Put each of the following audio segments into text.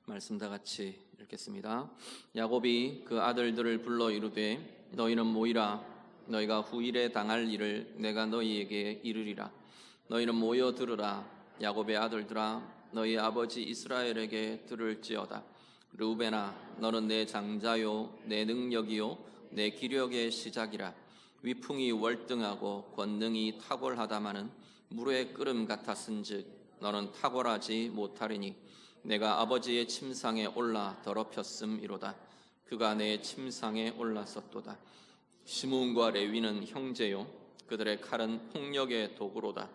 말씀 다 같이 읽겠습니다. 야곱이 그 아들들을 불러 이르되 너희는 모이라. 너희가 후일에 당할 일을 내가 너희에게 이르리라. 너희는 모여 들으라. 야곱의 아들들아, 너희 아버지 이스라엘에게 들을지어다. 르우벤아, 너는 내 장자요 내 능력이요 내 기력의 시작이라. 위풍이 월등하고 권능이 탁월하다마는 물의 끓음 같았은즉 너는 탁월하지 못하리니 내가 아버지의 침상에 올라 더럽혔음이로다. 그가 내 침상에 올랐었도다. 시므온과 레위는 형제요 그들의 칼은 폭력의 도구로다.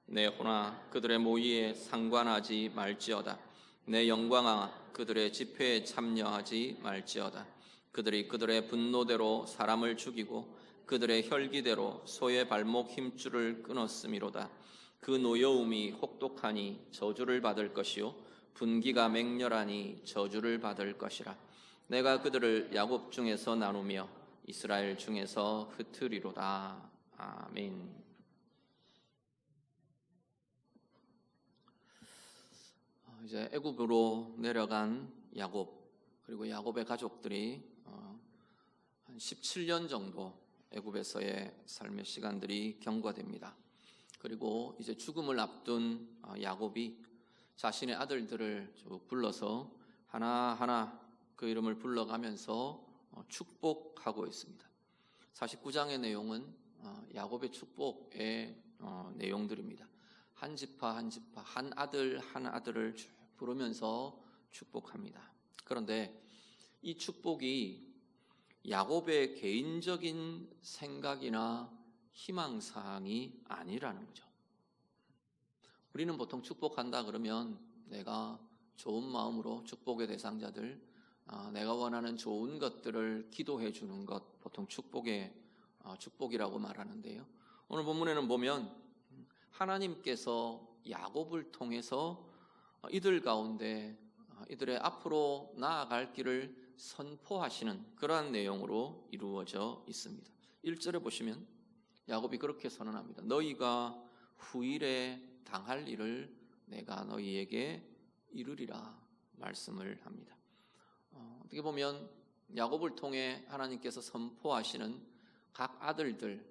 내 혼아, 그들의 모의에 상관하지 말지어다. 내 영광아, 그들의 집회에 참여하지 말지어다. 그들이 그들의 분노대로 사람을 죽이고 그들의 혈기대로 소의 발목 힘줄을 끊었음이로다. 그 노여움이 혹독하니 저주를 받을 것이요 분기가 맹렬하니 저주를 받을 것이라. 내가 그들을 야곱 중에서 나누며 이스라엘 중에서 흩으리로다. 아멘. 이제 애굽으로 내려간 야곱, 그리고 야곱의 가족들이 한 17년 정도 애굽에서의 삶의 시간들이 경과됩니다. 그리고 이제 죽음을 앞둔 야곱이 자신의 아들들을 불러서 하나하나 그 이름을 불러가면서 축복하고 있습니다. 49장의 내용은 야곱의 축복의 내용들입니다. 한 지파 한 지파, 한 아들 한 아들을 부르면서 축복합니다. 그런데 이 축복이 야곱의 개인적인 생각이나 희망사항이 아니라는 거죠. 우리는 보통 축복한다 그러면 내가 좋은 마음으로 축복의 대상자들, 내가 원하는 좋은 것들을 기도해 주는 것, 보통 축복이라고 말하는데요. 오늘 본문에는 보면 하나님께서 야곱을 통해서 이들 가운데 이들의 앞으로 나아갈 길을 선포하시는 그러한 내용으로 이루어져 있습니다. 1절에 보시면 야곱이 그렇게 선언합니다. 너희가 후일에 당할 일을 내가 너희에게 이르리라 말씀을 합니다. 어떻게 보면 야곱을 통해 하나님께서 선포하시는 각 아들들,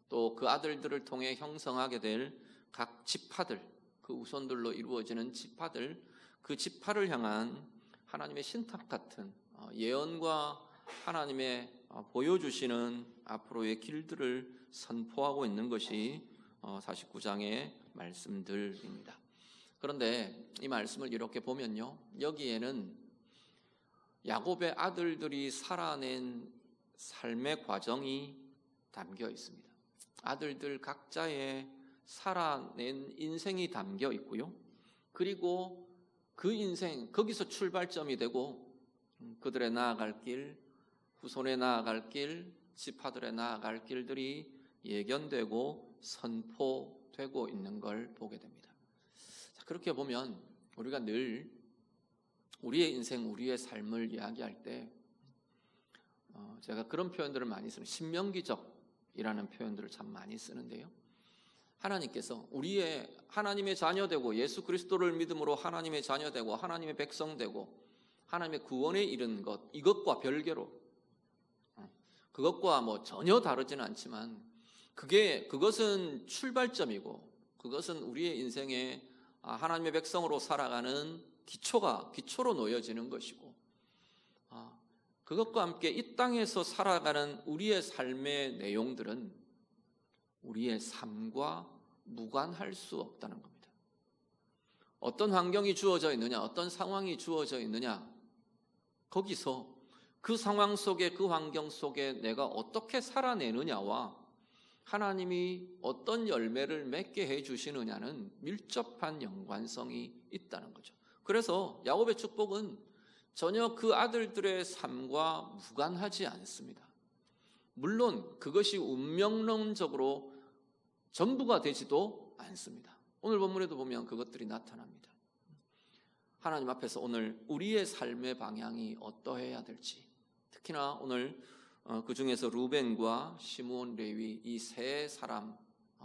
또 그 아들들을 통해 형성하게 될 각 지파들, 그 우선들로 이루어지는 지파들, 그 지파를 향한 하나님의 신탁 같은 예언과 하나님의 보여주시는 앞으로의 길들을 선포하고 있는 것이 49장의 말씀들입니다. 그런데 이 말씀을 이렇게 보면요, 여기에는 야곱의 아들들이 살아낸 삶의 과정이 담겨 있습니다. 아들들 각자의 살아낸 인생이 담겨 있고요, 그리고 그 인생, 거기서 출발점이 되고 그들의 나아갈 길, 후손의 나아갈 길, 지파들의 나아갈 길들이 예견되고 선포되고 있는 걸 보게 됩니다. 자, 그렇게 보면 우리가 늘 우리의 인생, 우리의 삶을 이야기할 때 제가 그런 표현들을 많이 쓰는, 신명기적이라는 표현들을 참 많이 쓰는데요, 하나님께서 우리의 하나님의 자녀되고 예수 그리스도를 믿음으로 하나님의 자녀되고 하나님의 백성되고 하나님의 구원에 이른 것, 이것과 별개로, 그것과 전혀 다르지는 않지만 그것은 출발점이고 그것은 우리의 인생에 하나님의 백성으로 살아가는 기초로 놓여지는 것이고, 그것과 함께 이 땅에서 살아가는 우리의 삶의 내용들은 우리의 삶과 무관할 수 없다는 겁니다. 어떤 환경이 주어져 있느냐, 어떤 상황이 주어져 있느냐, 거기서 그 상황 속에, 그 환경 속에 내가 어떻게 살아내느냐와 하나님이 어떤 열매를 맺게 해주시느냐는 밀접한 연관성이 있다는 거죠. 그래서 야곱의 축복은 전혀 그 아들들의 삶과 무관하지 않습니다. 물론 그것이 운명론적으로 전부가 되지도 않습니다. 오늘 본문에도 보면 그것들이 나타납니다. 하나님 앞에서 오늘 우리의 삶의 방향이 어떠해야 될지, 특히나 오늘 그 중에서 루벤과 시므온, 레위 이 세 사람,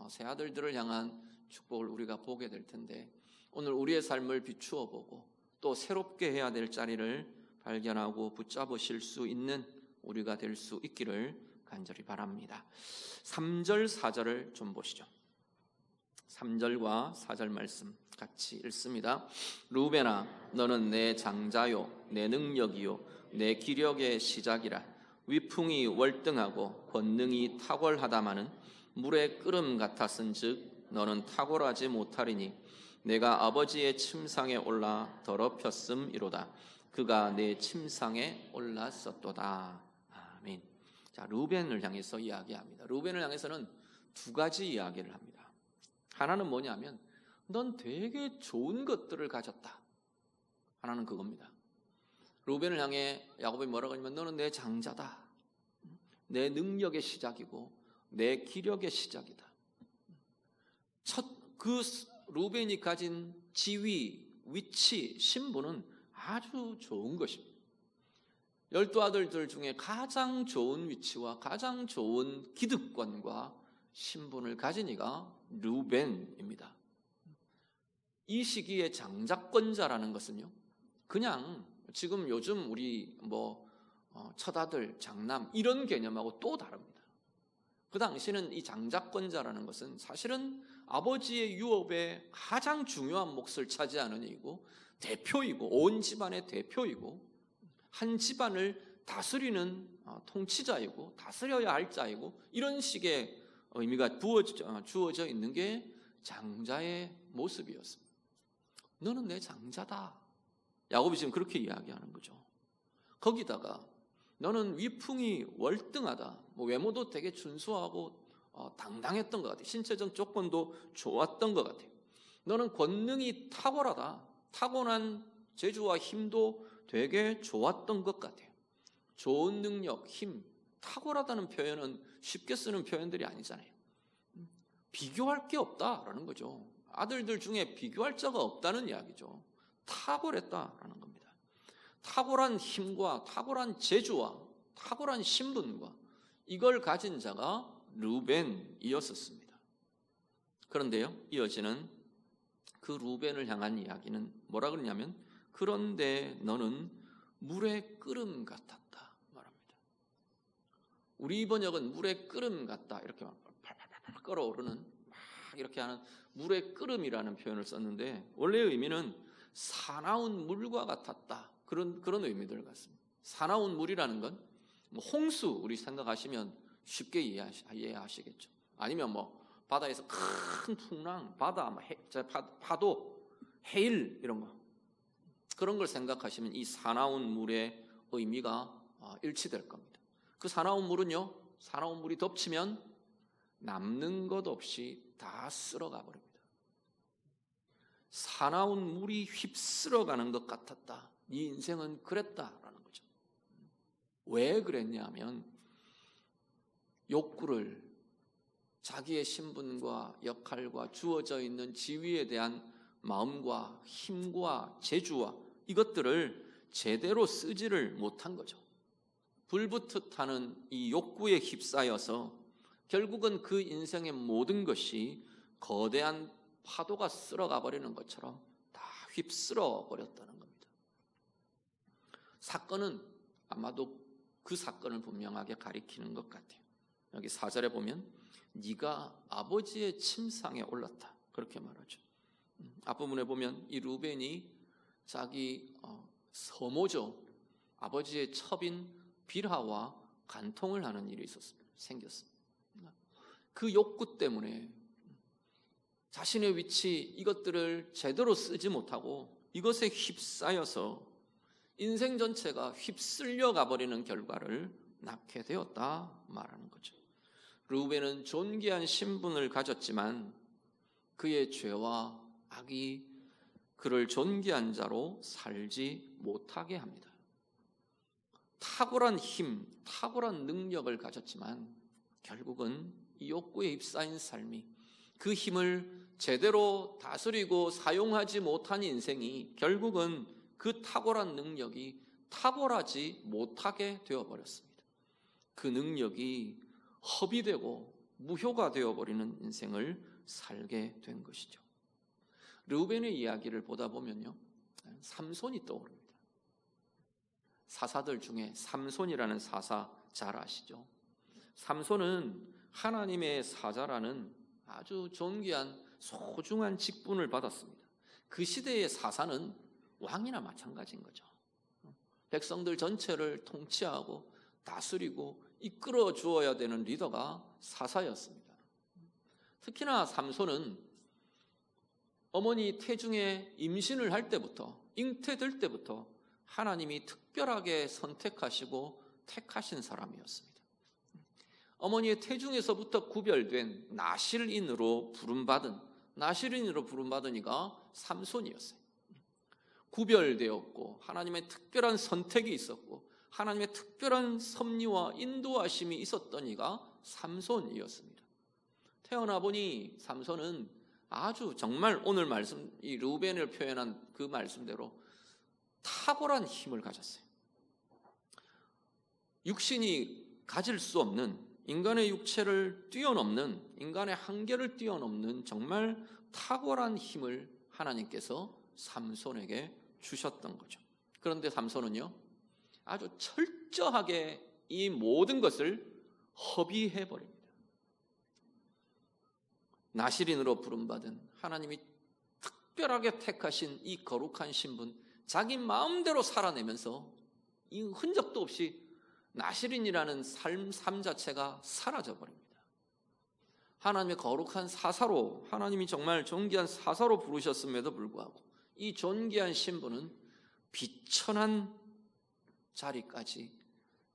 세 아들들을 향한 축복을 우리가 보게 될 텐데, 오늘 우리의 삶을 비추어 보고 또 새롭게 해야 될 자리를 발견하고 붙잡으실 수 있는 우리가 될 수 있기를 간절히 바랍니다. 3절 4절을 좀 보시죠. 3절과 4절 말씀 같이 읽습니다. 루벤아, 너는 내 장자요 내 능력이요 내 기력의 시작이라. 위풍이 월등하고 권능이 탁월하다마는 물의 끓음 같았은즉 너는 탁월하지 못하리니 내가 아버지의 침상에 올라 더럽혔음이로다. 그가 내 침상에 올랐었도다. 아멘. 자, 루벤을 향해서 이야기합니다. 루벤을 향해서는 두 가지 이야기를 합니다. 하나는 뭐냐면 넌 되게 좋은 것들을 가졌다. 하나는 그겁니다. 루벤을 향해 야곱이 뭐라고 하냐면 너는 내 장자다. 내 능력의 시작이고 내 기력의 시작이다. 그 루벤이 가진 지위, 위치, 신분은 아주 좋은 것입니다. 12아들들 중에 가장 좋은 위치와 가장 좋은 기득권과 신분을 가진 이가 루벤입니다. 이 시기에 장자권자라는 것은요, 그냥 지금 요즘 우리 처다들, 장남 이런 개념하고 또 다릅니다. 그 당시는 이 장자권자라는 것은 사실은 아버지의 유업에 가장 중요한 몫을 차지하는 이고 대표이고 온 집안의 대표이고 한 집안을 다스리는 통치자이고 다스려야 할 자이고 이런 식의 의미가 주어져 있는 게 장자의 모습이었습니다. 너는 내 장자다. 야곱이 지금 그렇게 이야기하는 거죠. 거기다가 너는 위풍이 월등하다. 외모도 되게 준수하고 당당했던 것 같아요. 신체적 조건도 좋았던 것 같아요. 너는 권능이 탁월하다. 타고난 재주와 힘도 되게 좋았던 것 같아요. 좋은 능력, 힘, 탁월하다는 표현은 쉽게 쓰는 표현들이 아니잖아요. 비교할 게 없다라는 거죠. 아들들 중에 비교할 자가 없다는 이야기죠. 탁월했다라는 겁니다. 탁월한 힘과 탁월한 재주와 탁월한 신분과 이걸 가진 자가 루벤이었었습니다. 그런데요, 이어지는 그 루벤을 향한 이야기는 뭐라 그러냐면 그런데 너는 물의 끓음 같았다 말합니다. 우리 번역은 물의 끓음 같다 이렇게 팔팔팔 끓어오르는 막 이렇게 하는 물의 끓음이라는 표현을 썼는데 원래의 의미는 사나운 물과 같았다 그런 의미들 같습니다. 사나운 물이라는 건 홍수 우리 생각하시면 쉽게 이해하시겠죠. 아니면 바다에서 큰 풍랑, 파도, 해일 이런 거 그런 걸 생각하시면 이 사나운 물의 의미가 일치될 겁니다. 그 사나운 물은요, 사나운 물이 덮치면 남는 것 없이 다 쓸어가 버립니다. 사나운 물이 휩쓸어가는 것 같았다. 네 인생은 그랬다라는 거죠. 왜 그랬냐면 욕구를 자기의 신분과 역할과 주어져 있는 지위에 대한 마음과 힘과 재주와 이것들을 제대로 쓰지를 못한 거죠. 불붙듯 하는 이 욕구에 휩싸여서 결국은 그 인생의 모든 것이 거대한 파도가 쓸어가 버리는 것처럼 다 휩쓸어 버렸다는 겁니다. 사건은 아마도 그 사건을 분명하게 가리키는 것 같아요. 여기 4절에 보면 네가 아버지의 침상에 올랐다 그렇게 말하죠. 앞부분에 보면 이 루벤이 자기 서모죠. 아버지의 첩인 빌하와 간통을 하는 일이 생겼습니다. 그 욕구 때문에 자신의 위치 이것들을 제대로 쓰지 못하고 이것에 휩싸여서 인생 전체가 휩쓸려 가버리는 결과를 낳게 되었다 말하는 거죠. 루벤은 존귀한 신분을 가졌지만 그의 죄와 악이 그를 존귀한 자로 살지 못하게 합니다. 탁월한 힘, 탁월한 능력을 가졌지만 결국은 이 욕구에 휩싸인 삶이 그 힘을 제대로 다스리고 사용하지 못한 인생이 결국은 그 탁월한 능력이 탁월하지 못하게 되어버렸습니다. 그 능력이 허비되고 무효가 되어버리는 인생을 살게 된 것이죠. 르우벤의 이야기를 보다 보면요, 삼손이 떠오릅니다. 사사들 중에 삼손이라는 사사 잘 아시죠? 삼손은 하나님의 사자라는 아주 존귀한 소중한 직분을 받았습니다. 그 시대의 사사는 왕이나 마찬가지인 거죠. 백성들 전체를 통치하고 다스리고 이끌어 주어야 되는 리더가 사사였습니다. 특히나 삼손은 어머니 태중에 임신을 할 때부터, 잉태될 때부터 하나님이 특별하게 선택하시고 택하신 사람이었습니다. 어머니의 태중에서부터 구별된 나실인으로 부름받은 이가 삼손이었어요. 구별되었고 하나님의 특별한 선택이 있었고 하나님의 특별한 섭리와 인도하심이 있었던 이가 삼손이었습니다. 태어나 보니 삼손은 아주 정말 오늘 말씀, 이 르우벤을 표현한 그 말씀대로 탁월한 힘을 가졌어요. 육신이 가질 수 없는, 인간의 육체를 뛰어넘는, 인간의 한계를 뛰어넘는 정말 탁월한 힘을 하나님께서 삼손에게 주셨던 거죠. 그런데 삼손은요, 아주 철저하게 이 모든 것을 허비해버립니다. 나실인으로 부름받은 하나님이 특별하게 택하신 이 거룩한 신분, 자기 마음대로 살아내면서 이 흔적도 없이 나실인이라는 삶 자체가 사라져버립니다. 하나님의 거룩한 사사로, 하나님이 정말 존귀한 사사로 부르셨음에도 불구하고 이 존귀한 신분은 비천한 자리까지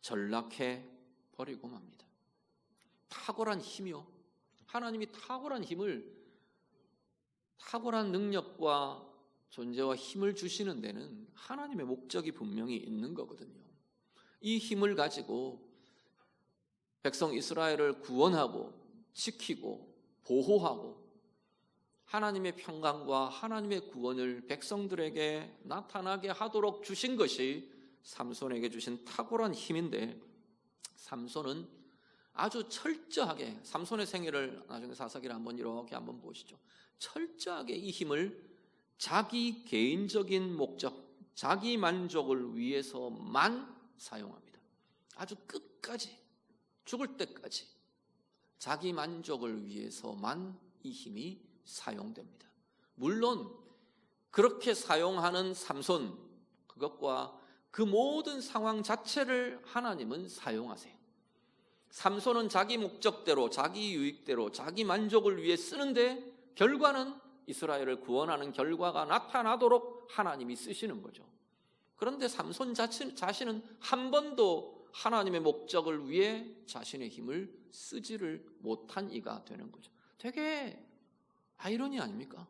전락해 버리고 맙니다. 탁월한 힘이요, 하나님이 탁월한 힘을, 탁월한 능력과 존재와 힘을 주시는 데는 하나님의 목적이 분명히 있는 거거든요. 이 힘을 가지고 백성 이스라엘을 구원하고 지키고 보호하고 하나님의 평강과 하나님의 구원을 백성들에게 나타나게 하도록 주신 것이 삼손에게 주신 탁월한 힘인데, 삼손은 아주 철저하게, 삼손의 생애를 나중에 사사기를 이렇게 한번 보시죠. 철저하게 이 힘을 자기 개인적인 목적, 자기 만족을 위해서만 사용합니다. 아주 끝까지, 죽을 때까지 자기 만족을 위해서만 이 힘이 사용됩니다. 물론 그렇게 사용하는 삼손, 그것과 그 모든 상황 자체를 하나님은 사용하세요. 삼손은 자기 목적대로, 자기 유익대로, 자기 만족을 위해 쓰는데 결과는 이스라엘을 구원하는 결과가 나타나도록 하나님이 쓰시는 거죠. 그런데 삼손 자신은 한 번도 하나님의 목적을 위해 자신의 힘을 쓰지를 못한 이가 되는 거죠. 되게 아이러니 아닙니까?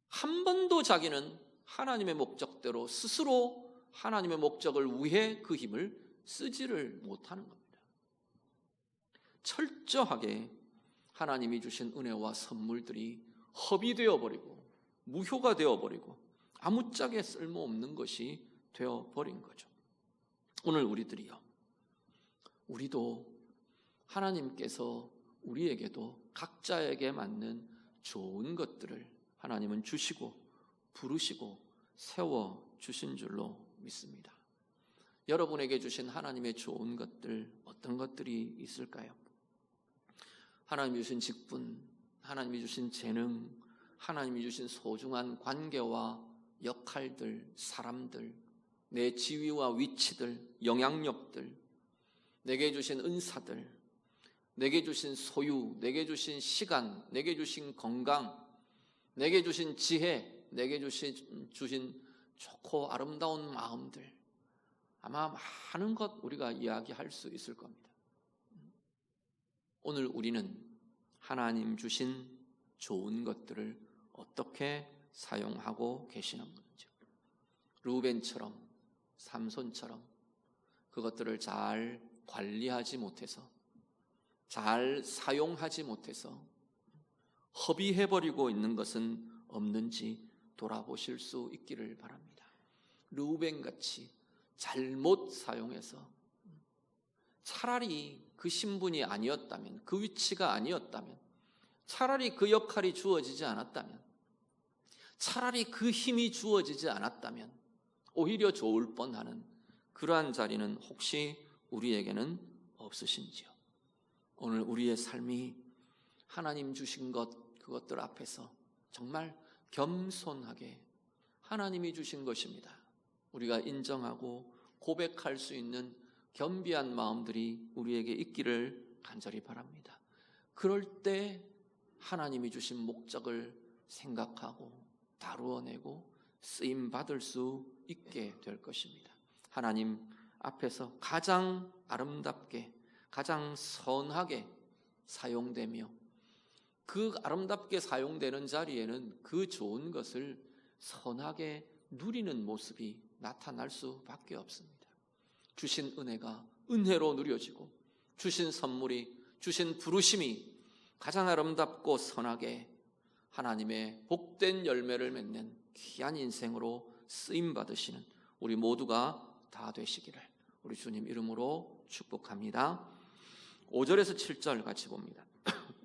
한 번도 자기는 하나님의 목적대로 스스로 하나님의 목적을 위해 그 힘을 쓰지를 못하는 겁니다. 철저하게 하나님이 주신 은혜와 선물들이 허비되어 버리고 무효가 되어 버리고 아무짝에 쓸모없는 것이 되어 버린 거죠. 오늘 우리도 하나님께서 우리에게도 각자에게 맞는 좋은 것들을 하나님은 주시고 부르시고 세워 주신 줄로 믿습니다. 여러분에게 주신 하나님의 좋은 것들, 어떤 것들이 있을까요? 하나님이 주신 직분, 하나님이 주신 재능, 하나님이 주신 소중한 관계와 역할들, 사람들, 내 지위와 위치들, 영향력들, 내게 주신 은사들, 내게 주신 소유, 내게 주신 시간, 내게 주신 건강, 내게 주신 지혜, 내게 주신 좋고 아름다운 마음들, 아마 많은 것 우리가 이야기할 수 있을 겁니다. 오늘 우리는 하나님 주신 좋은 것들을 어떻게 사용하고 계시는 건지, 르우벤처럼, 삼손처럼 그것들을 잘 관리하지 못해서, 잘 사용하지 못해서 허비해버리고 있는 것은 없는지 돌아보실 수 있기를 바랍니다. 르우벤같이 잘못 사용해서 차라리 그 신분이 아니었다면, 그 위치가 아니었다면, 차라리 그 역할이 주어지지 않았다면, 차라리 그 힘이 주어지지 않았다면 오히려 좋을 뻔하는 그러한 자리는 혹시 우리에게는 없으신지요? 오늘 우리의 삶이 하나님 주신 그것들 앞에서 정말 겸손하게 하나님이 주신 것입니다, 우리가 인정하고 고백할 수 있는 겸비한 마음들이 우리에게 있기를 간절히 바랍니다. 그럴 때 하나님이 주신 목적을 생각하고 다루어내고 쓰임받을 수 있게 될 것입니다. 하나님 앞에서 가장 아름답게, 가장 선하게 사용되며 그 아름답게 사용되는 자리에는 그 좋은 것을 선하게 누리는 모습이 나타날 수밖에 없습니다. 주신 은혜가 은혜로 누려지고 주신 선물이, 주신 부르심이 가장 아름답고 선하게 하나님의 복된 열매를 맺는 귀한 인생으로 쓰임받으시는 우리 모두가 다 되시기를 우리 주님 이름으로 축복합니다. 5절에서 7절 같이 봅니다.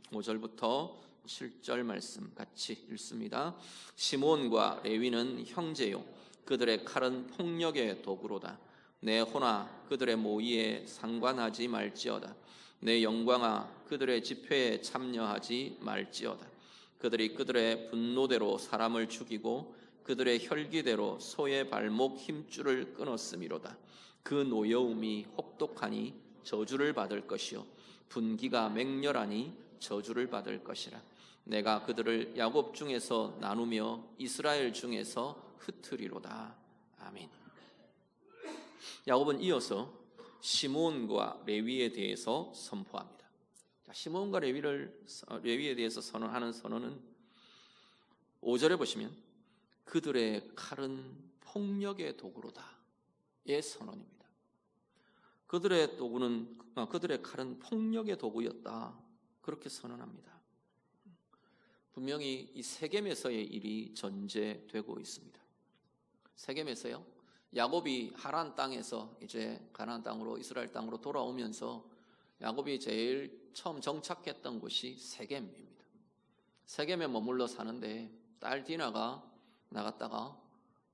5절부터 7절 말씀 같이 읽습니다. 시몬과 레위는 형제요, 그들의 칼은 폭력의 도구로다. 내 혼아, 그들의 모의에 상관하지 말지어다. 내 영광아, 그들의 집회에 참여하지 말지어다. 그들이 그들의 분노대로 사람을 죽이고 그들의 혈기대로 소의 발목 힘줄을 끊었음이로다. 그 노여움이 혹독하니 저주를 받을 것이요 분기가 맹렬하니 저주를 받을 것이라. 내가 그들을 야곱 중에서 나누며 이스라엘 중에서 흩으리로다. 아멘. 야곱은 이어서 시몬과 레위에 대해서 선포합니다. 시몬과 레위에 대해서 선언하는 선언은 5절에 보시면 그들의 칼은 폭력의 도구로다의 선언입니다. 그들의 칼은 폭력의 도구였다, 그렇게 선언합니다. 분명히 이 세겜에서의 일이 전제되고 있습니다. 세겜에서요, 야곱이 하란 땅에서 이제 가나안 땅으로, 이스라엘 땅으로 돌아오면서 야곱이 제일 처음 정착했던 곳이 세겜입니다. 세겜에 머물러 사는데 딸 디나가 나갔다가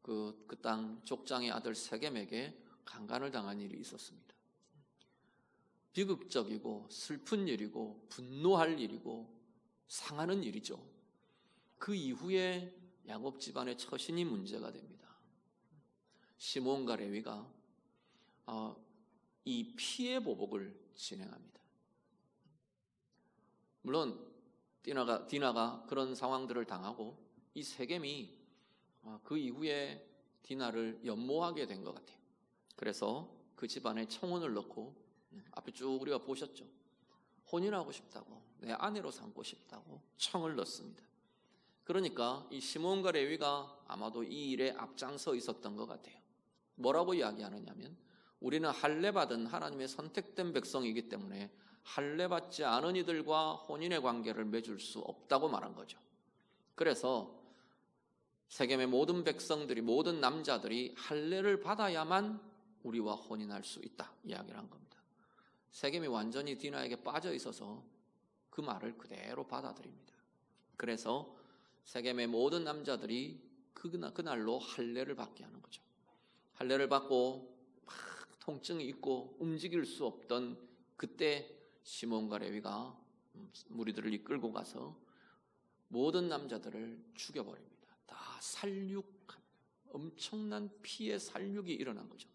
그 땅 족장의 아들 세겜에게 강간을 당한 일이 있었습니다. 비극적이고 슬픈 일이고 분노할 일이고 상하는 일이죠. 그 이후에 야곱 집안의 처신이 문제가 됩니다. 시몬과 레위가 이 피해 보복을 진행합니다. 물론 디나가 그런 상황들을 당하고 이 세겜이 그 이후에 디나를 연모하게 된 것 같아요. 그래서 그 집안에 청혼을 넣고, 앞에 쭉 우리가 보셨죠. 혼인하고 싶다고, 내 아내로 삼고 싶다고 청을 넣습니다. 그러니까 이 시몬과 레위가 아마도 이 일에 앞장서 있었던 것 같아요. 뭐라고 이야기하느냐면, 우리는 할례받은 하나님의 선택된 백성이기 때문에 할례받지 않은 이들과 혼인의 관계를 맺을 수 없다고 말한 거죠. 그래서 세겜의 모든 백성들이, 모든 남자들이 할례를 받아야만 우리와 혼인할 수 있다 이야기를 한 겁니다. 세겜이 완전히 디나에게 빠져 있어서 그 말을 그대로 받아들입니다. 그래서 세겜의 모든 남자들이 그날로 할례를 받게 하는 거죠. 할례를 받고 막 통증이 있고 움직일 수 없던 그때 시몬과 레위가 무리들을 이끌고 가서 모든 남자들을 죽여버립니다. 다 살육합니다. 엄청난 피해 살육이 일어난 거죠.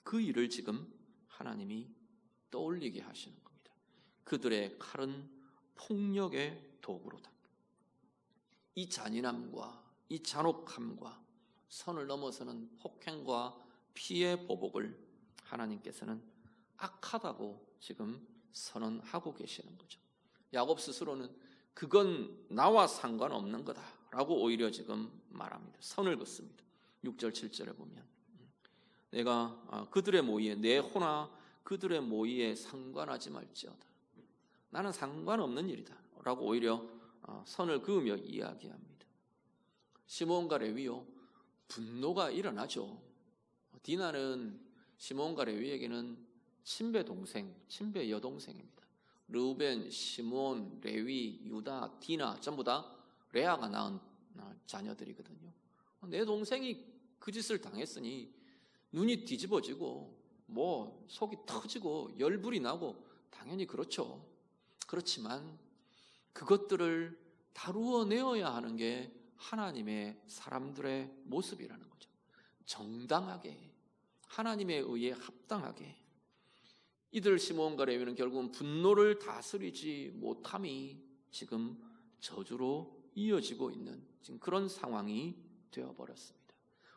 그 일을 지금 하나님이 떠올리게 하시는 겁니다. 그들의 칼은 폭력의 도구로다. 이 잔인함과 이 잔혹함과 선을 넘어서는 폭행과 피해 보복을 하나님께서는 악하다고 지금 선언하고 계시는 거죠. 야곱 스스로는 그건 나와 상관없는 거다라고 오히려 지금 말합니다. 선을 긋습니다. 6절 7절에 보면 내가 그들의 모의에, 내 혼아 그들의 모의에 상관하지 말지어다. 나는 상관없는 일이다 라고 오히려 선을 그으며 이야기합니다. 시몬과 레위요, 분노가 일어나죠. 디나는 시몬과 레위에게는 친배 동생, 친배 여동생입니다. 르우벤, 시몬, 레위, 유다, 디나 전부 다 레아가 낳은 자녀들이거든요. 내 동생이 그 짓을 당했으니 눈이 뒤집어지고 뭐 속이 터지고 열불이 나고 당연히 그렇죠. 그렇지만 그것들을 다루어내어야 하는 게 하나님의 사람들의 모습이라는 거죠. 정당하게, 하나님에 의해 합당하게. 이들 시므온과 레위는 결국은 분노를 다스리지 못함이 지금 저주로 이어지고 있는 지금 그런 상황이 되어버렸습니다.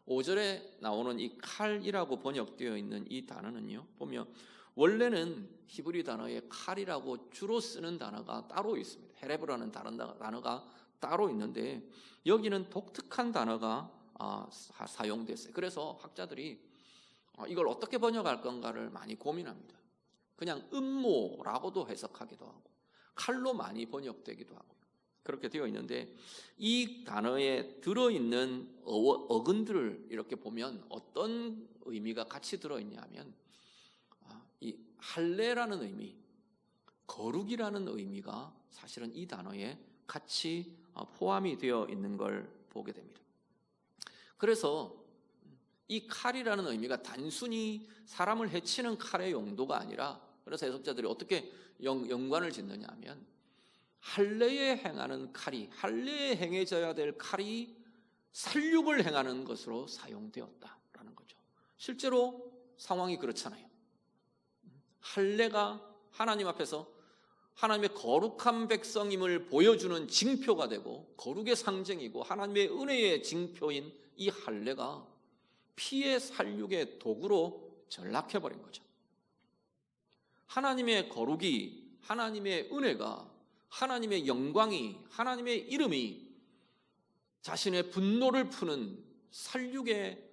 5절에 나오는 이 칼이라고 번역되어 있는 이 단어는요, 보면 원래는 히브리 단어에 칼이라고 주로 쓰는 단어가 따로 있습니다. 헤레브라는 다른 단어가 따로 있는데 여기는 독특한 단어가 사용됐어요. 그래서 학자들이 이걸 어떻게 번역할 건가를 많이 고민합니다. 그냥 음모라고도 해석하기도 하고 칼로 많이 번역되기도 하고 그렇게 되어 있는데 이 단어에 들어있는 어근들을 이렇게 보면 어떤 의미가 같이 들어있냐면 이 할례라는 의미, 거룩이라는 의미가 사실은 이 단어에 같이 포함이 되어 있는 걸 보게 됩니다. 그래서 이 칼이라는 의미가 단순히 사람을 해치는 칼의 용도가 아니라, 그래서 해석자들이 어떻게 연관을 짓느냐 하면 할례에 행하는 칼이, 할례에 행해져야 될 칼이 살육을 행하는 것으로 사용되었다라는 거죠. 실제로 상황이 그렇잖아요. 할례가 하나님 앞에서 하나님의 거룩한 백성임을 보여주는 징표가 되고 거룩의 상징이고 하나님의 은혜의 징표인 이 할례가 피의 살육의 도구로 전락해버린 거죠. 하나님의 거룩이, 하나님의 은혜가, 하나님의 영광이, 하나님의 이름이 자신의 분노를 푸는 살육의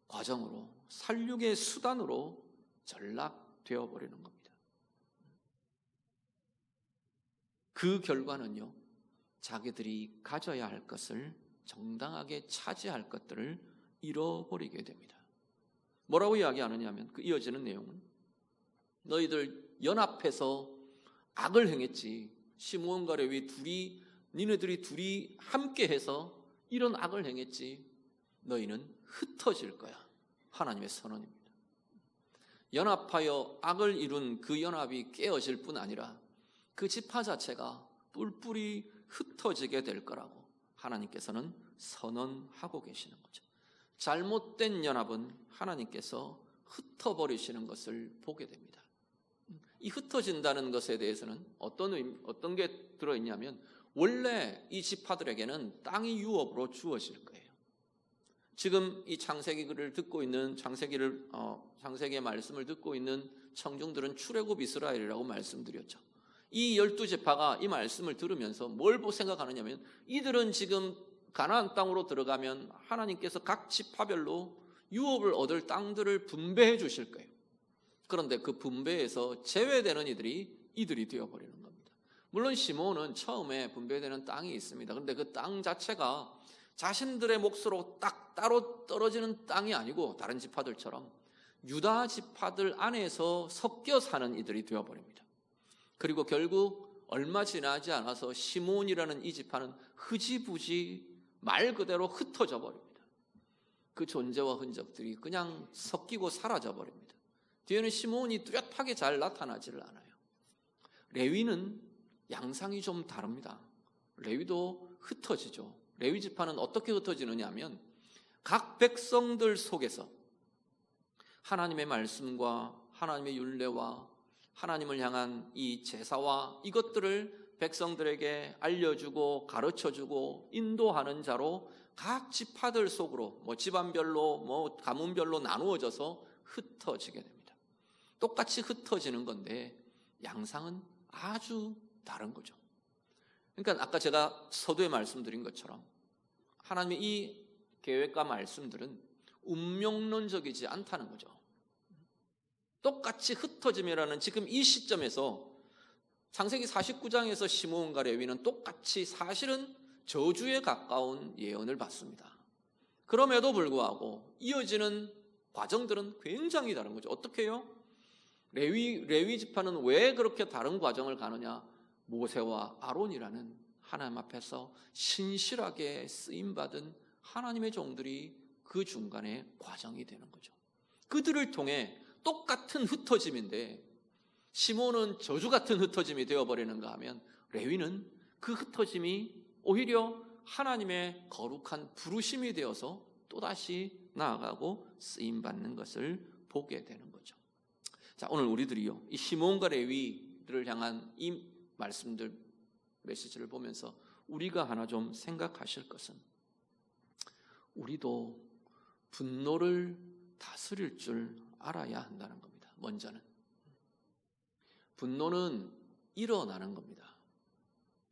과정으로, 살육의 수단으로 전락되어 버리는 겁니다. 그 결과는요, 자기들이 가져야 할 것을, 정당하게 차지할 것들을 잃어버리게 됩니다. 뭐라고 이야기하느냐면 그 이어지는 내용은 너희들 연합해서 악을 행했지. 시므온과 레위 둘이, 니네들이 둘이 함께해서 이런 악을 행했지. 너희는 흩어질 거야. 하나님의 선언입니다. 연합하여 악을 이룬 그 연합이 깨어질 뿐 아니라 그 지파 자체가 뿔뿔이 흩어지게 될 거라고 하나님께서는 선언하고 계시는 거죠. 잘못된 연합은 하나님께서 흩어버리시는 것을 보게 됩니다. 이 흩어진다는 것에 대해서는 어떤 게 들어있냐면 원래 이 지파들에게는 땅이 유업으로 주어질 거예요. 지금 이 창세기를 듣고 있는 창세기의 말씀을 듣고 있는 청중들은 출애굽 이스라엘이라고 말씀드렸죠. 이 12지파가 이 말씀을 들으면서 뭘 생각하느냐면 이들은 지금 가나안 땅으로 들어가면 하나님께서 각 지파별로 유업을 얻을 땅들을 분배해 주실 거예요. 그런데 그 분배에서 제외되는 이들이 되어버리는 겁니다. 물론 시므온은 처음에 분배되는 땅이 있습니다. 그런데 그 땅 자체가 자신들의 몫으로 딱 따로 떨어지는 땅이 아니고 다른 지파들처럼 유다 지파들 안에서 섞여 사는 이들이 되어버립니다. 그리고 결국 얼마 지나지 않아서 시므온이라는 이 지파는 흐지부지 말 그대로 흩어져 버립니다. 그 존재와 흔적들이 그냥 섞이고 사라져 버립니다. 뒤에는 시므온이 뚜렷하게 잘 나타나지를 않아요. 레위는 양상이 좀 다릅니다. 레위도 흩어지죠. 레위 지파는 어떻게 흩어지느냐 하면 각 백성들 속에서 하나님의 말씀과 하나님의 율례와 하나님을 향한 이 제사와 이것들을 백성들에게 알려주고 가르쳐주고 인도하는 자로 각 지파들 속으로 집안별로 가문별로 나누어져서 흩어지게 됩니다. 똑같이 흩어지는 건데 양상은 아주 다른 거죠. 그러니까 아까 제가 서두에 말씀드린 것처럼 하나님의 이 계획과 말씀들은 운명론적이지 않다는 거죠. 똑같이 흩어짐이라는 지금 이 시점에서 창세기 49장에서 시므온과 레위는 똑같이 사실은 저주에 가까운 예언을 받습니다. 그럼에도 불구하고 이어지는 과정들은 굉장히 다른 거죠. 어떻게 해요? 레위 지파는 왜 그렇게 다른 과정을 가느냐? 모세와 아론이라는 하나님 앞에서 신실하게 쓰임받은 하나님의 종들이 그 중간에 과정이 되는 거죠. 그들을 통해 똑같은 흩어짐인데 시몬은 저주 같은 흩어짐이 되어버리는가 하면 레위는 그 흩어짐이 오히려 하나님의 거룩한 부르심이 되어서 또다시 나아가고 쓰임받는 것을 보게 되는 거죠. 자, 오늘 우리들이요, 이 시몬과 레위들을 향한 이 말씀들, 메시지를 보면서 우리가 하나 좀 생각하실 것은 우리도 분노를 다스릴 줄 알아야 한다는 겁니다. 먼저는 분노는 일어나는 겁니다.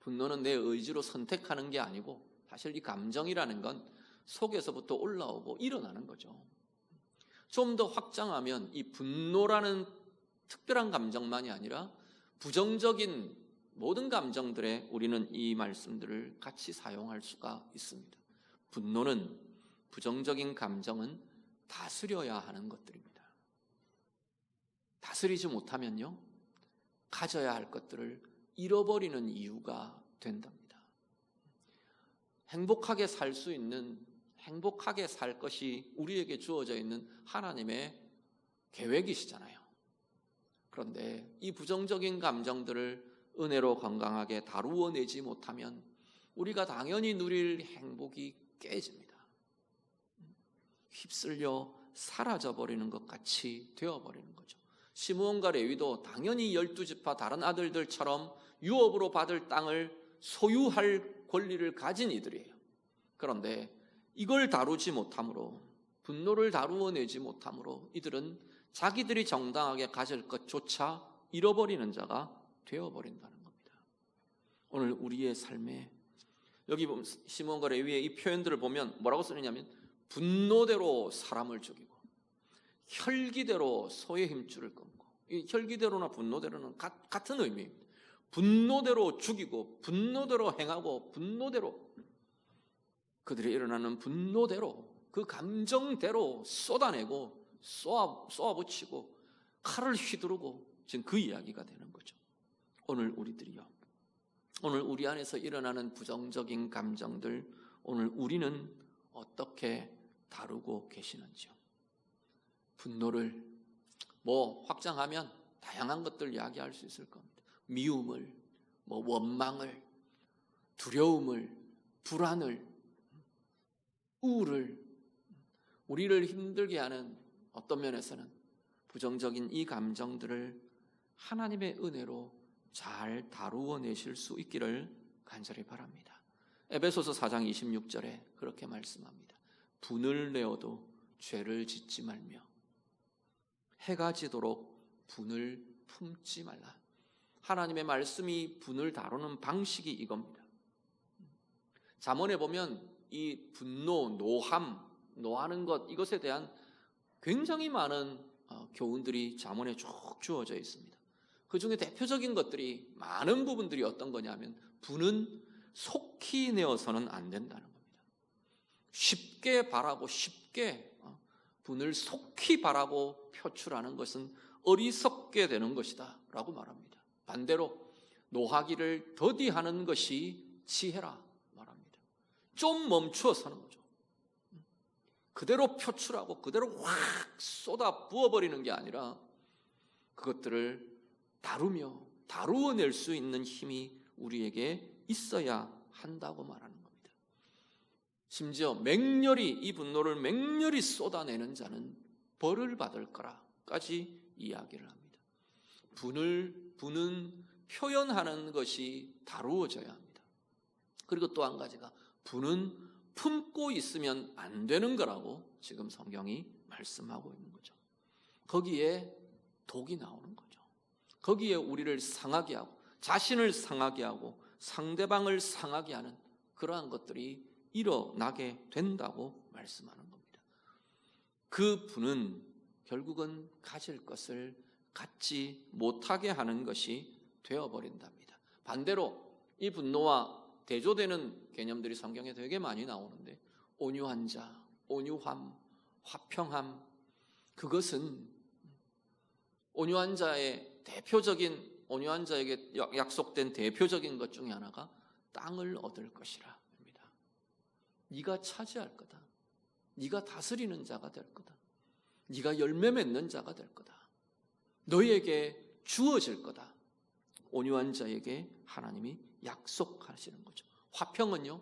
분노는 내 의지로 선택하는 게 아니고 사실 이 감정이라는 건 속에서부터 올라오고 일어나는 거죠. 좀 더 확장하면 이 분노라는 특별한 감정만이 아니라 부정적인 모든 감정들에 우리는 이 말씀들을 같이 사용할 수가 있습니다. 분노는, 부정적인 감정은 다스려야 하는 것들입니다. 다스리지 못하면요, 가져야 할 것들을 잃어버리는 이유가 된답니다. 행복하게 살 수 있는, 행복하게 살 것이 우리에게 주어져 있는 하나님의 계획이시잖아요. 그런데 이 부정적인 감정들을 은혜로 건강하게 다루어내지 못하면 우리가 당연히 누릴 행복이 깨집니다. 휩쓸려 사라져버리는 것 같이 되어버리는 거죠. 시므온과 레위도 당연히 12지파 다른 아들들처럼 유업으로 받을 땅을 소유할 권리를 가진 이들이에요. 그런데 이걸 다루지 못함으로, 분노를 다루어내지 못함으로 이들은 자기들이 정당하게 가질 것조차 잃어버리는 자가 되어버린다는 겁니다. 오늘 우리의 삶에 여기 보면 시므온과 레위의 이 표현들을 보면 뭐라고 쓰느냐면 분노대로 사람을 죽이고 혈기대로 소의 힘줄을 끊고, 이 혈기대로나 분노대로는 같은 의미입니다. 분노대로 죽이고 분노대로 행하고 분노대로, 그들이 일어나는 분노대로, 그 감정대로 쏟아내고 쏘아붙이고 칼을 휘두르고, 지금 그 이야기가 되는 거죠. 오늘 우리들이요, 오늘 우리 안에서 일어나는 부정적인 감정들, 오늘 우리는 어떻게 다루고 계시는지요? 분노를 확장하면 다양한 것들 이야기할 수 있을 겁니다. 미움을, 원망을, 두려움을, 불안을, 우울을, 우리를 힘들게 하는 어떤 면에서는 부정적인 이 감정들을 하나님의 은혜로 잘 다루어내실 수 있기를 간절히 바랍니다. 에베소서 4장 26절에 그렇게 말씀합니다. 분을 내어도 죄를 짓지 말며 해가 지도록 분을 품지 말라. 하나님의 말씀이 분을 다루는 방식이 이겁니다. 잠언에 보면 이 분노, 노함, 노하는 것, 이것에 대한 굉장히 많은 교훈들이 잠언에 쭉 주어져 있습니다. 그 중에 대표적인 것들이, 많은 부분들이 어떤 거냐면 분은 속히 내어서는 안 된다는 겁니다. 쉽게 바라고 쉽게 분을 속히 바라고 표출하는 것은 어리석게 되는 것이다 라고 말합니다. 반대로 노하기를 더디하는 것이 지혜라 말합니다. 좀 멈추어 서는 거죠. 그대로 표출하고 그대로 확 쏟아 부어버리는 게 아니라 그것들을 다루며 다루어낼 수 있는 힘이 우리에게 있어야 한다고 말하는 겁니다. 심지어 맹렬히, 이 분노를 맹렬히 쏟아내는 자는 벌을 받을 거라까지 이야기를 합니다. 분은 표현하는 것이 다루어져야 합니다. 그리고 또 한 가지가 분은 품고 있으면 안 되는 거라고 지금 성경이 말씀하고 있는 거죠. 거기에 독이 나오는 거죠. 거기에 우리를 상하게 하고 자신을 상하게 하고 상대방을 상하게 하는 그러한 것들이 일어나게 된다고 말씀하는 겁니다. 그 분은 결국은 가질 것을 갖지 못하게 하는 것이 되어버린답니다. 반대로 이 분노와 대조되는 개념들이 성경에 되게 많이 나오는데, 온유한 자, 온유함, 화평함, 그것은 온유한 자의 대표적인, 온유한 자에게 약속된 대표적인 것 중에 하나가 땅을 얻을 것이라 합니다. 네가 차지할 거다. 네가 다스리는 자가 될 거다. 네가 열매 맺는 자가 될 거다. 너희에게 주어질 거다. 온유한 자에게 하나님이 약속하시는 거죠. 화평은요,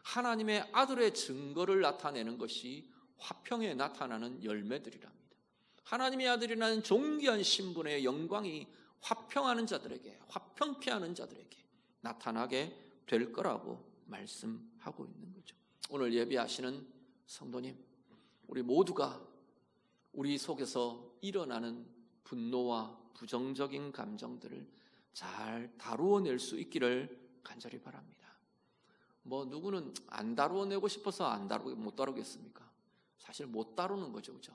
하나님의 아들의 증거를 나타내는 것이 화평에 나타나는 열매들이랍니다. 하나님의 아들이라는 존귀한 신분의 영광이 화평하는 자들에게, 화평케 하는 자들에게 나타나게 될 거라고 말씀하고 있는 거죠. 오늘 예배하시는 성도님, 우리 모두가 우리 속에서 일어나는 분노와 부정적인 감정들을 잘 다루어낼 수 있기를 간절히 바랍니다. 누구는 안 다루어내고 싶어서 못 다루겠습니까? 사실 못 다루는 거죠, 그죠?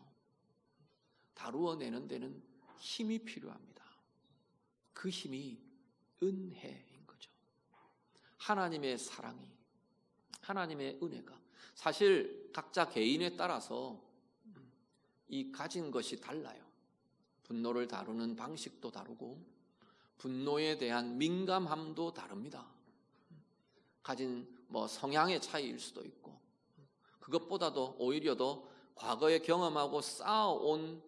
다루어내는 데는 힘이 필요합니다. 그 힘이 은혜인 거죠. 하나님의 사랑이, 하나님의 은혜가, 사실 각자 개인에 따라서 이 가진 것이 달라요. 분노를 다루는 방식도 다르고 분노에 대한 민감함도 다릅니다. 가진 성향의 차이일 수도 있고, 그것보다도 오히려 더 과거에 경험하고 쌓아온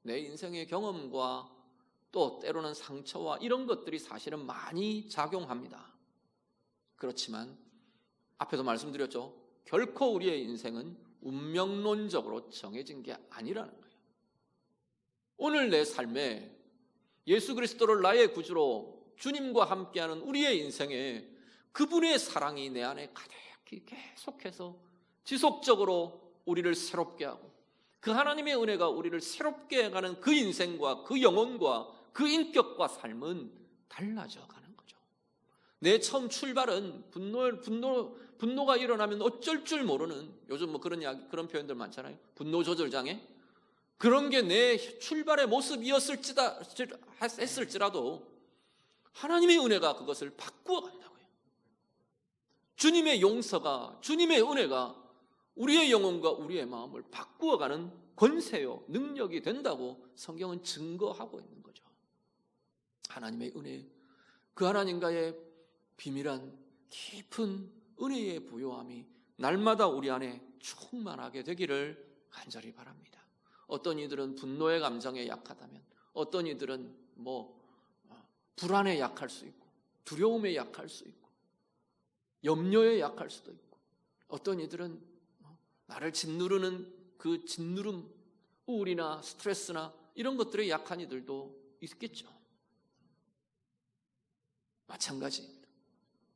내 인생의 경험과 또 때로는 상처와 이런 것들이 사실은 많이 작용합니다. 그렇지만 앞에도 말씀드렸죠. 결코 우리의 인생은 운명론적으로 정해진 게 아니라는 거예요. 오늘 내 삶에 예수 그리스도를 나의 구주로 주님과 함께하는 우리의 인생에 그분의 사랑이 내 안에 가득히 계속해서 지속적으로 우리를 새롭게 하고, 그 하나님의 은혜가 우리를 새롭게 해가는 그 인생과 그 영혼과 그 인격과 삶은 달라져 가는 거죠. 내 처음 출발은 분노가 일어나면 어쩔 줄 모르는, 요즘 그런 표현들 많잖아요. 분노 조절 장애. 그런 게 내 출발의 모습이었을지라도 하나님의 은혜가 그것을 바꾸어 간다고요. 주님의 용서가, 주님의 은혜가 우리의 영혼과 우리의 마음을 바꾸어가는 권세요, 능력이 된다고 성경은 증거하고 있는 거죠. 하나님의 은혜, 그 하나님과의 비밀한 깊은 은혜의 부요함이 날마다 우리 안에 충만하게 되기를 간절히 바랍니다. 어떤 이들은 분노의 감정에 약하다면, 어떤 이들은 불안에 약할 수 있고, 두려움에 약할 수 있고, 염려에 약할 수도 있고, 어떤 이들은 나를 짓누르는 그 짓누름, 우울이나 스트레스나 이런 것들에 약한 이들도 있겠죠. 마찬가지입니다.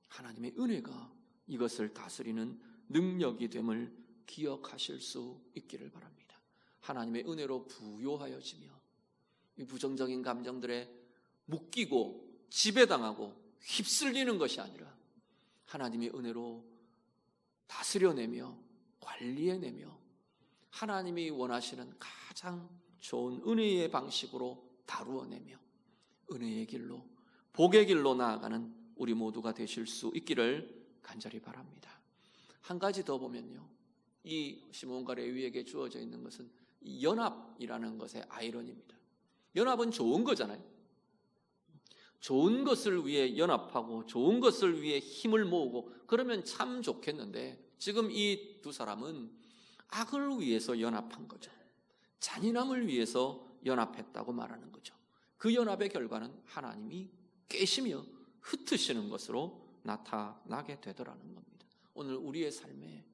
하나님의 은혜가 이것을 다스리는 능력이 됨을 기억하실 수 있기를 바랍니다. 하나님의 은혜로 부요하여지며 이 부정적인 감정들에 묶이고 지배당하고 휩쓸리는 것이 아니라 하나님의 은혜로 다스려내며 관리해내며 하나님이 원하시는 가장 좋은 은혜의 방식으로 다루어내며 은혜의 길로, 복의 길로 나아가는 우리 모두가 되실 수 있기를 간절히 바랍니다. 한 가지 더 보면요, 이 시몬과 레위에게 주어져 있는 것은 이 연합이라는 것의 아이러니입니다. 연합은 좋은 거잖아요. 좋은 것을 위해 연합하고 좋은 것을 위해 힘을 모으고 그러면 참 좋겠는데, 지금 이 두 사람은 악을 위해서 연합한 거죠. 잔인함을 위해서 연합했다고 말하는 거죠. 그 연합의 결과는 하나님이 깨시며 흩으시는 것으로 나타나게 되더라는 겁니다. 오늘 우리의 삶에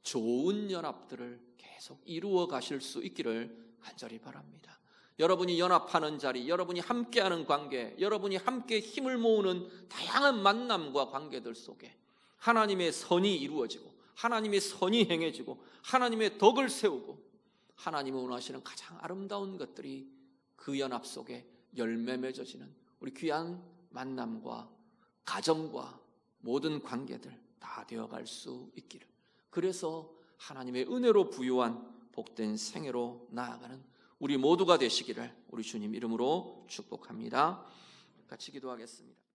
좋은 연합들을 계속 이루어 가실 수 있기를 간절히 바랍니다. 여러분이 연합하는 자리, 여러분이 함께하는 관계, 여러분이 함께 힘을 모으는 다양한 만남과 관계들 속에 하나님의 선이 이루어지고 하나님의 선이 행해지고 하나님의 덕을 세우고 하나님이 원하시는 가장 아름다운 것들이 그 연합 속에 열매 맺어지는 우리 귀한 만남과 가정과 모든 관계들 다 되어갈 수 있기를, 그래서 하나님의 은혜로 부유한 복된 생애로 나아가는 우리 모두가 되시기를 우리 주님 이름으로 축복합니다. 같이 기도하겠습니다.